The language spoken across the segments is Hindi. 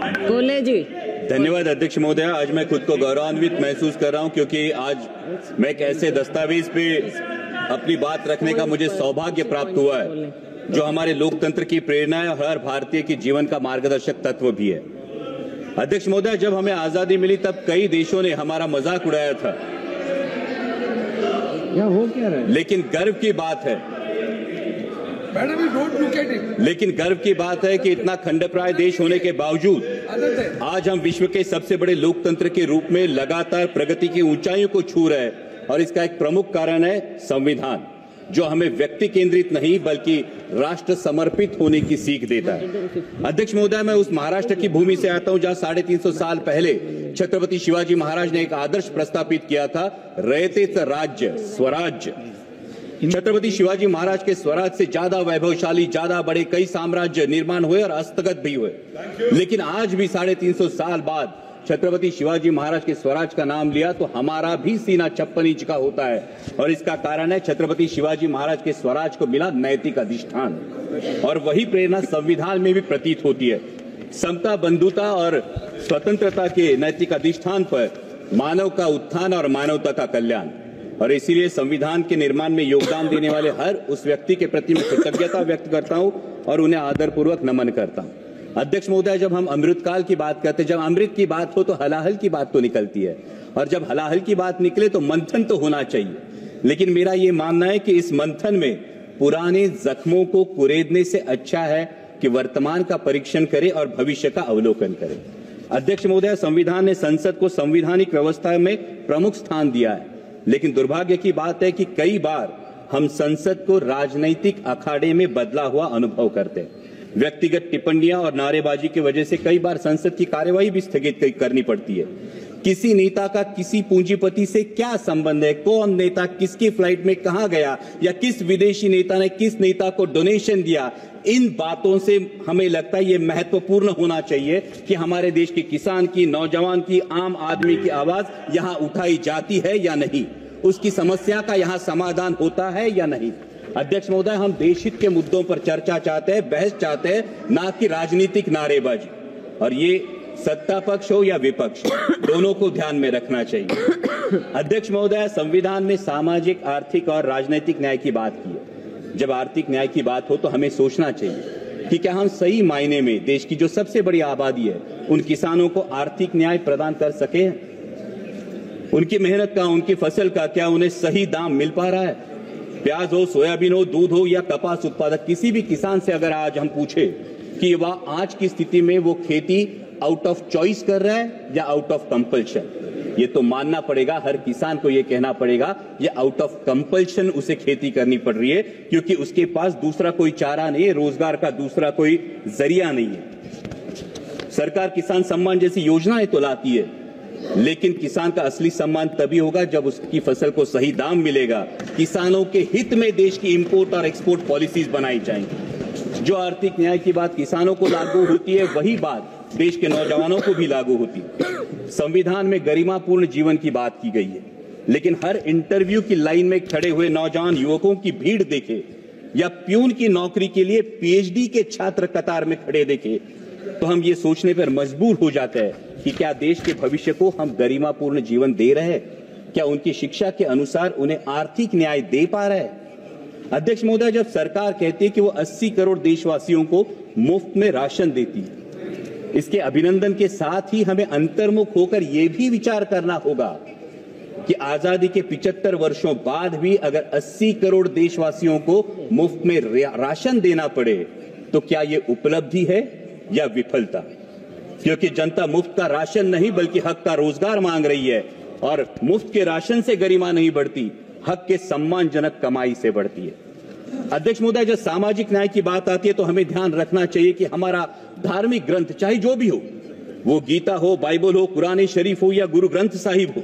कोल्हे जी। धन्यवाद अध्यक्ष महोदय। आज मैं खुद को गौरवान्वित महसूस कर रहा हूं क्योंकि आज मैं एक ऐसे दस्तावेज पे अपनी बात रखने का मुझे सौभाग्य प्राप्त हुआ है जो हमारे लोकतंत्र की प्रेरणा है और हर भारतीय के जीवन का मार्गदर्शक तत्व भी है। अध्यक्ष महोदय, जब हमें आजादी मिली तब कई देशों ने हमारा मजाक उड़ाया था, हो क्या रहा है? लेकिन गर्व की बात है लेकिन गर्व की बात है कि इतना खंडप्राय देश होने के बावजूद आज हम विश्व के सबसे बड़े लोकतंत्र के रूप में लगातार प्रगति की ऊंचाइयों को छू रहे हैं और इसका एक प्रमुख कारण है संविधान, जो हमें व्यक्ति केंद्रित नहीं बल्कि राष्ट्र समर्पित होने की सीख देता है। अध्यक्ष महोदय, मैं उस महाराष्ट्र की भूमि से आता हूं जहां 350 साल पहले छत्रपति शिवाजी महाराज ने एक आदर्श प्रस्तापित किया था, रयतेच राज्य स्वराज्य। छत्रपति शिवाजी महाराज के स्वराज से ज्यादा वैभवशाली, ज्यादा बड़े कई साम्राज्य निर्माण हुए और हस्तगत भी हुए, लेकिन आज भी 350 साल बाद छत्रपति शिवाजी महाराज के स्वराज का नाम लिया तो हमारा भी सीना 56 इंच का होता है और इसका कारण है छत्रपति शिवाजी महाराज के स्वराज को मिला नैतिक अधिष्ठान और वही प्रेरणा संविधान में भी प्रतीत होती है। समता, बंधुता और स्वतंत्रता के नैतिक अधिष्ठान पर मानव का उत्थान और मानवता का कल्याण, और इसीलिए संविधान के निर्माण में योगदान देने वाले हर उस व्यक्ति के प्रति मैं कृतज्ञता व्यक्त करता हूं और उन्हें आदरपूर्वक नमन करता हूं। अध्यक्ष महोदय, जब हम अमृतकाल की बात करते हैं, जब अमृत की बात हो तो हलाहल की बात तो निकलती है और जब हलाहल की बात निकले तो मंथन तो होना चाहिए, लेकिन मेरा ये मानना है कि इस मंथन में पुराने जख्मों को कुरेदने से अच्छा है कि वर्तमान का परीक्षण करे और भविष्य का अवलोकन करे। अध्यक्ष महोदय, संविधान ने संसद को संवैधानिक व्यवस्था में प्रमुख स्थान दिया है, लेकिन दुर्भाग्य की बात है कि कई बार हम संसद को राजनीतिक अखाड़े में बदला हुआ अनुभव करते हैं। व्यक्तिगत टिप्पणियां और नारेबाजी की वजह से कई बार संसद की कार्यवाही भी स्थगित करनी पड़ती है। किसी नेता का किसी पूंजीपति से क्या संबंध है, कौन नेता किसकी फ्लाइट में कहां गया या किस विदेशी नेता ने किस नेता को डोनेशन दिया, इन बातों से हमें लगता है ये महत्वपूर्ण होना चाहिए कि हमारे देश के किसान की, नौजवान की, आम आदमी की आवाज यहां उठाई जाती है या नहीं, उसकी समस्या का यहां समाधान होता है या नहीं। अध्यक्ष महोदय, हम देश हित के मुद्दों पर चर्चा चाहते हैं, बहस चाहते हैं, ना कि राजनीतिक नारेबाजी, और ये सत्ता पक्ष हो या विपक्ष, दोनों को ध्यान में रखना चाहिए। अध्यक्ष महोदय, संविधान में सामाजिक, आर्थिक और राजनीतिक न्याय की बात की है। जब आर्थिक न्याय की बात हो तो हमें सोचना चाहिए कि क्या हम सही मायने में देश की जो सबसे बड़ी आबादी है उन किसानों को आर्थिक न्याय प्रदान कर सके। उनकी मेहनत का, उनकी फसल का क्या उन्हें सही दाम मिल पा रहा है। प्याज हो, सोयाबीन हो, दूध हो या कपास उत्पादक, किसी भी किसान से अगर आज हम पूछे कि वह आज की स्थिति में वो खेती आउट ऑफ चॉइस कर रहा है या आउट ऑफ कंपल्शन, ये तो मानना पड़ेगा, हर किसान को ये कहना पड़ेगा ये आउट ऑफ कंपल्शन उसे खेती करनी पड़ रही है, क्योंकि उसके पास दूसरा कोई चारा नहीं है, रोजगार का दूसरा कोई जरिया नहीं है। सरकार किसान सम्मान जैसी योजनाएं तो लाती है, लेकिन किसान का असली सम्मान तभी होगा जब उसकी फसल को सही दाम मिलेगा। किसानों के हित में देश की इंपोर्ट और एक्सपोर्ट पॉलिसीज बनाई जाएंगी। जो आर्थिक न्याय की बात किसानों को लागू होती है, वही बात देश के नौजवानों को भी लागू होती है। संविधान में गरिमापूर्ण जीवन की बात की गई है, लेकिन हर इंटरव्यू की लाइन में खड़े हुए नौजवान युवकों की भीड़ देखे या प्यून की नौकरी के लिए पीएचडी के छात्र कतार में खड़े देखे तो हम ये सोचने पर मजबूर हो जाते हैं कि क्या देश के भविष्य को हम गरिमापूर्ण जीवन दे रहे हैं, क्या उनकी शिक्षा के अनुसार उन्हें आर्थिक न्याय दे पा रहे हैं। अध्यक्ष महोदय, जब सरकार कहती है कि वो 80 करोड़ देशवासियों को मुफ्त में राशन देती है, इसके अभिनंदन के साथ ही हमें अंतर्मुख होकर यह भी विचार करना होगा कि आजादी के 75 वर्षों बाद भी अगर 80 करोड़ देशवासियों को मुफ्त में राशन देना पड़े तो क्या यह उपलब्धि है या विफलता, क्योंकि जनता मुफ्त का राशन नहीं बल्कि हक का रोजगार मांग रही है और मुफ्त के राशन से गरिमा नहीं बढ़ती, हक के सम्मानजनक कमाई से बढ़ती है। अध्यक्ष महोदय, जब सामाजिक न्याय की बात आती है तो हमें ध्यान रखना चाहिए कि हमारा धार्मिक ग्रंथ चाहे जो भी हो, वो गीता हो, बाइबल हो, कुरान शरीफ हो या गुरु ग्रंथ साहिब हो,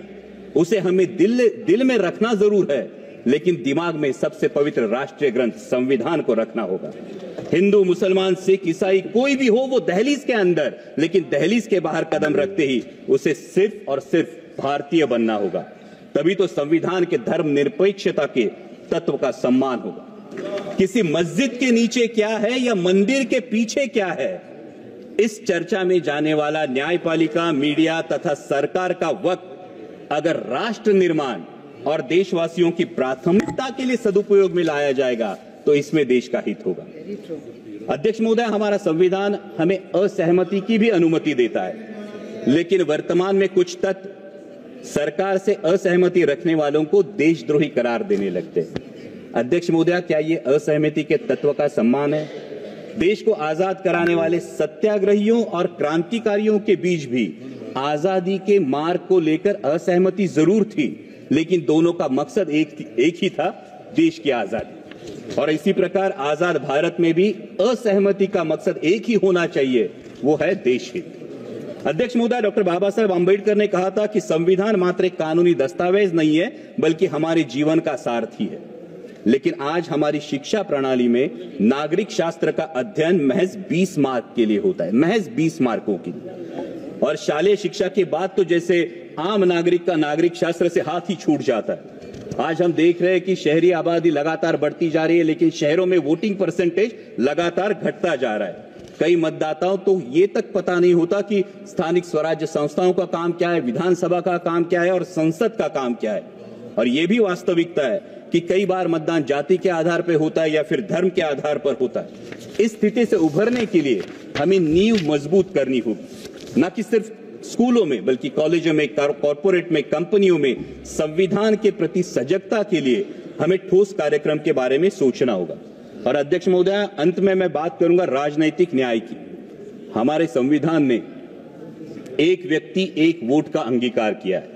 उसे हमें दिल में रखना जरूर है, लेकिन दिमाग में सबसे पवित्र राष्ट्रीय ग्रंथ संविधान को रखना होगा। हिंदू, मुसलमान, सिख, ईसाई कोई भी हो, वो दहलीज के अंदर, लेकिन दहलीज के बाहर कदम रखते ही उसे सिर्फ और सिर्फ भारतीय बनना होगा। तभी तो संविधान के धर्मनिरपेक्षता के तत्व का सम्मान होगा। किसी मस्जिद के नीचे क्या है या मंदिर के पीछे क्या है, इस चर्चा में जाने वाला न्यायपालिका, मीडिया तथा सरकार का वक्त अगर राष्ट्र निर्माण और देशवासियों की प्राथमिकता के लिए सदुपयोग में लाया जाएगा तो इसमें देश का हित होगा। अध्यक्ष महोदय, हमारा संविधान हमें असहमति की भी अनुमति देता है, लेकिन वर्तमान में कुछ तत्व सरकार से असहमति रखने वालों को देशद्रोही करार देने लगते हैं। अध्यक्ष महोदय, क्या ये असहमति के तत्व का सम्मान है? देश को आजाद कराने वाले सत्याग्रहियों और क्रांतिकारियों के बीच भी आजादी के मार्ग को लेकर असहमति जरूर थी, लेकिन दोनों का मकसद एक ही था, देश की आजादी। और इसी प्रकार आजाद भारत में भी असहमति का मकसद एक ही होना चाहिए, वो है देश हित। अध्यक्ष महोदय, डॉक्टर बाबा साहेब आंबेडकर ने कहा था कि संविधान मात्र एक कानूनी दस्तावेज नहीं है, बल्कि हमारे जीवन का सारथी है। लेकिन आज हमारी शिक्षा प्रणाली में नागरिक शास्त्र का अध्ययन महज 20 मार्क के लिए होता है, महज 20 मार्कों के लिए। और शालेय शिक्षा के बाद तो जैसे आम नागरिक का नागरिक शास्त्र से हाथ ही छूट जाता है। आज हम देख रहे हैं कि शहरी आबादी लगातार बढ़ती जा रही है, लेकिन शहरों में वोटिंग परसेंटेज लगातार घटता जा रहा है। कई मतदाताओं तो ये तक पता नहीं होता कि स्थानिक स्वराज्य संस्थाओं का काम क्या है, विधानसभा का काम क्या है और संसद का काम क्या है। और ये भी वास्तविकता है कि कई बार मतदान जाति के आधार पर होता है या फिर धर्म के आधार पर होता है। इस स्थिति से उभरने के लिए हमें नींव मजबूत करनी होगी, न कि सिर्फ स्कूलों में बल्कि कॉलेजों में, कॉर्पोरेट में, कंपनियों में संविधान के प्रति सजगता के लिए हमें ठोस कार्यक्रम के बारे में सोचना होगा। और अध्यक्ष महोदय, अंत में मैं बात करूंगा राजनैतिक न्याय की। हमारे संविधान ने एक व्यक्ति एक वोट का अंगीकार किया है,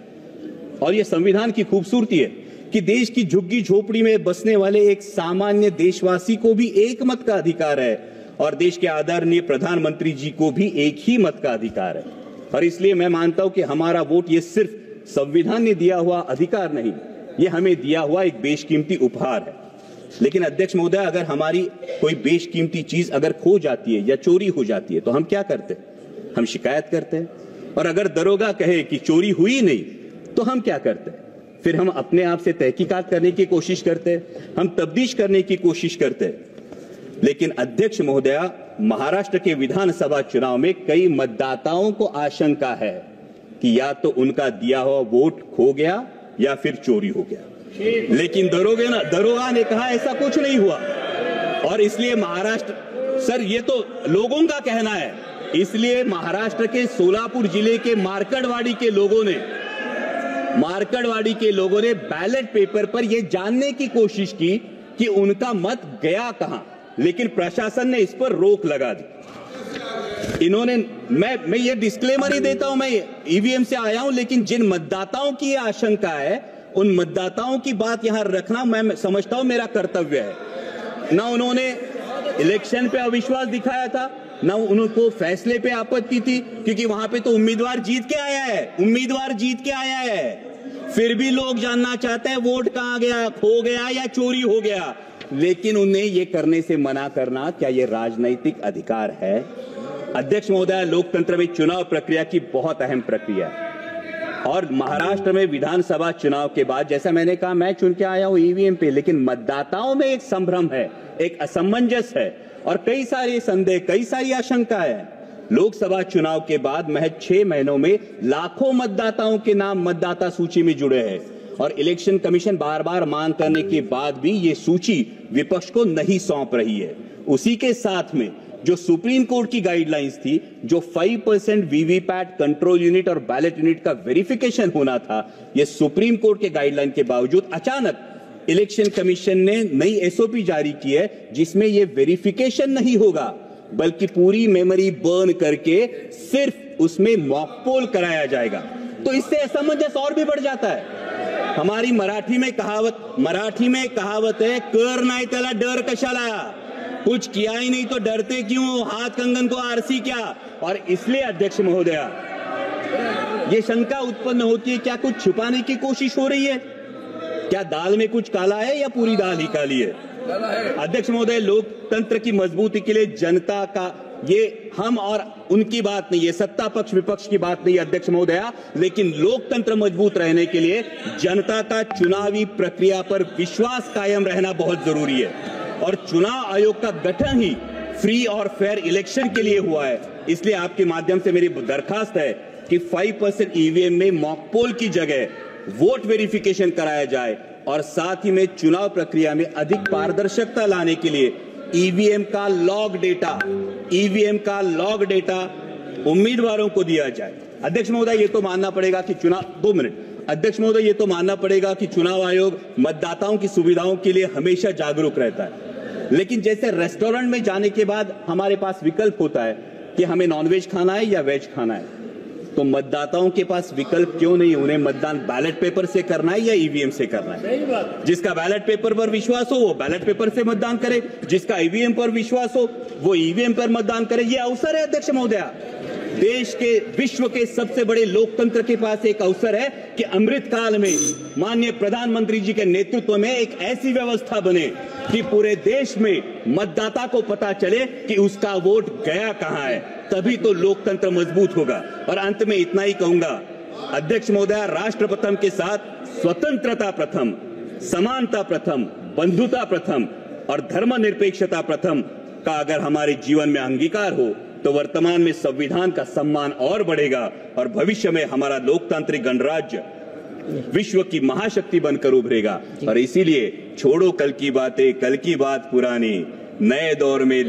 और यह संविधान की खूबसूरती है कि देश की झुग्गी झोपड़ी में बसने वाले एक सामान्य देशवासी को भी एक मत का अधिकार है, और देश के आदरणीय प्रधानमंत्री जी को भी एक ही मत का अधिकार है। और इसलिए मैं मानता हूं कि हमारा वोट ये सिर्फ संविधान ने दिया हुआ अधिकार नहीं, ये हमें दिया हुआ एक बेशकीमती उपहार है। लेकिन अध्यक्ष महोदय, अगर हमारी कोई बेशकीमती चीज अगर खो जाती है या चोरी हो जाती है तो हम क्या करते हैं? हम शिकायत करते हैं। और अगर दरोगा कहे कि चोरी हुई नहीं तो हम क्या करते हैं? फिर हम अपने आप से तहकीकात करने की कोशिश करते हैं, हम तफ्तीश करने की कोशिश करते हैं। लेकिन अध्यक्ष महोदय, महाराष्ट्र के विधानसभा चुनाव में कई मतदाताओं को आशंका है कि या तो उनका दिया हुआ वोट खो गया या फिर चोरी हो गया। लेकिन दरोगा ने कहा ऐसा कुछ नहीं हुआ। और इसलिए महाराष्ट्र, सर ये तो लोगों का कहना है, इसलिए महाराष्ट्र के सोलापुर जिले के मार्कड़वाड़ी के लोगों ने बैलेट पेपर पर यह जानने की कोशिश की कि उनका मत गया कहां, लेकिन प्रशासन ने इस पर रोक लगा दी। इन्होंने, मैं ये डिस्क्लेमर ही देता हूं, मैं ईवीएम से आया हूं, लेकिन जिन मतदाताओं की यह आशंका है उन मतदाताओं की बात यहां रखना मैं समझता हूं मेरा कर्तव्य है। ना उन्होंने इलेक्शन पे अविश्वास दिखाया था, ना उनको फैसले पे आपत्ति थी, क्योंकि वहां पे तो उम्मीदवार जीत के आया है। फिर भी लोग जानना चाहते हैं वोट कहां गया, खो गया या चोरी हो गया। लेकिन उन्हें ये करने से मना करना, क्या ये राजनीतिक अधिकार है? अध्यक्ष महोदय, लोकतंत्र में चुनाव प्रक्रिया की बहुत अहम प्रक्रिया है। और महाराष्ट्र में विधानसभा चुनाव के बाद, जैसा मैंने कहा, मैं चुन के आया हूं ईवीएम पे, लेकिन मतदाताओं में एक संभ्रम है, एक असमंजस है और कई सारे संदेह, कई सारी आशंका है। लोकसभा चुनाव के बाद महज 6 महीनों में लाखों मतदाताओं के नाम मतदाता सूची में जुड़े हैं, और इलेक्शन कमीशन बार बार मांग करने के बाद भी ये सूची विपक्ष को नहीं सौंप रही है। उसी के साथ में जो सुप्रीम कोर्ट की गाइडलाइंस थी, जो 5% वीवीपैट कंट्रोल यूनिट और बैलेट यूनिट का वेरिफिकेशन होना था, यह सुप्रीम कोर्ट के गाइडलाइन के बावजूद अचानक इलेक्शन कमीशन ने नई एसओपी जारी की है, जिसमें यह वेरिफिकेशन नहीं होगा, बल्कि पूरी मेमोरी बर्न करके सिर्फ उसमें मॉक पोल कराया जाएगा। तो इससे असमंजस और भी बढ़ जाता है। हमारी मराठी में कहावत है, कर नाही त्याला डर कशाला, कुछ किया ही नहीं तो डरते क्यों, हाथ कंगन को आरसी क्या। और इसलिए अध्यक्ष महोदया, ये शंका उत्पन्न होती है, क्या कुछ छुपाने की कोशिश हो रही है? क्या दाल में कुछ काला है या पूरी दाल ही काली है? अध्यक्ष महोदय, लोकतंत्र की मजबूती के लिए जनता का, ये हम और उनकी बात नहीं है, सत्ता पक्ष विपक्ष की बात नहीं है अध्यक्ष महोदया, लेकिन लोकतंत्र मजबूत रहने के लिए जनता का चुनावी प्रक्रिया पर विश्वास कायम रहना बहुत जरूरी है। और चुनाव आयोग का गठन ही फ्री और फेयर इलेक्शन के लिए हुआ है। इसलिए आपके माध्यम से मेरी दरखास्त है कि 5% ईवीएम में मॉक पोल की जगह वोट वेरिफिकेशन कराया जाए और साथ ही में चुनाव प्रक्रिया में अधिक पारदर्शिता लाने के लिए ईवीएम का लॉग डेटा उम्मीदवारों को दिया जाए। अध्यक्ष महोदय, ये तो मानना पड़ेगा कि अध्यक्ष महोदय, ये तो मानना पड़ेगा कि चुनाव आयोग मतदाताओं की सुविधाओं के लिए हमेशा जागरूक रहता है, लेकिन जैसे रेस्टोरेंट में जाने के बाद हमारे पास विकल्प होता है कि हमें नॉनवेज खाना है या वेज खाना है, तो मतदाताओं के पास विकल्प क्यों नहीं? उन्हें मतदान बैलेट पेपर से करना है या ईवीएम से करना है? जिसका बैलेट पेपर पर विश्वास हो वो बैलेट पेपर से मतदान करे, जिसका ईवीएम पर विश्वास हो वो ईवीएम पर मतदान करे। ये अवसर है अध्यक्ष महोदय, देश के विश्व के सबसे बड़े लोकतंत्र के पास एक अवसर है कि अमृत काल में माननीय प्रधानमंत्री जी के नेतृत्व में एक ऐसी व्यवस्था बने कि पूरे देश में मतदाता को पता चले कि उसका वोट गया कहां है, तभी तो लोकतंत्र मजबूत होगा। और अंत में इतना ही कहूंगा अध्यक्ष महोदय, राष्ट्र प्रथम के साथ स्वतंत्रता प्रथम, समानता प्रथम, बंधुता प्रथम और धर्मनिरपेक्षता प्रथम का अगर हमारे जीवन में अंगीकार हो तो वर्तमान में संविधान का सम्मान और बढ़ेगा और भविष्य में हमारा लोकतांत्रिक गणराज्य विश्व की महाशक्ति बनकर उभरेगा। और इसीलिए छोड़ो कल की बातें, कल की बात पुरानी, नए दौर में